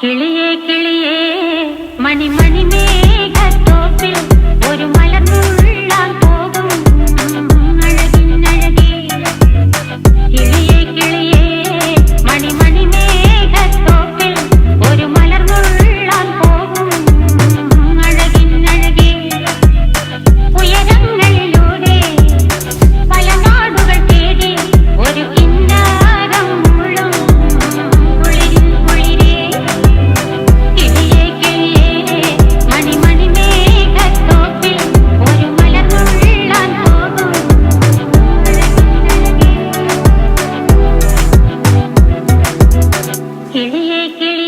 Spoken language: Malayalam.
കിളിയേ കിളിയേ മണിമണി മേഘത്തോപ്പിൽ ഒരു മലർന്നുള്ളാൻ പോകും അഴകിനഴകേ. കിളിയേ കിളിയേ മണിമണി മേഘത്തോപ്പിൽ ഒരു മലർന്നുള്ളാൻ പോകും അഴകിനഴകേ. ഉയരങ്ങളിലൂടെ പല നാടുകൾ തേടി ഒരു കിന്നാരം മുള്ളും കുളിരിൻ കുളിരേ. കിളിയേ കിളിയേ മണിമണി മേഘത്തോപ്പിൽ ഒരു മലർന്നുള്ളാൻ പോകും അഴകിനഴകേ. കിളിയേ കിളിയേ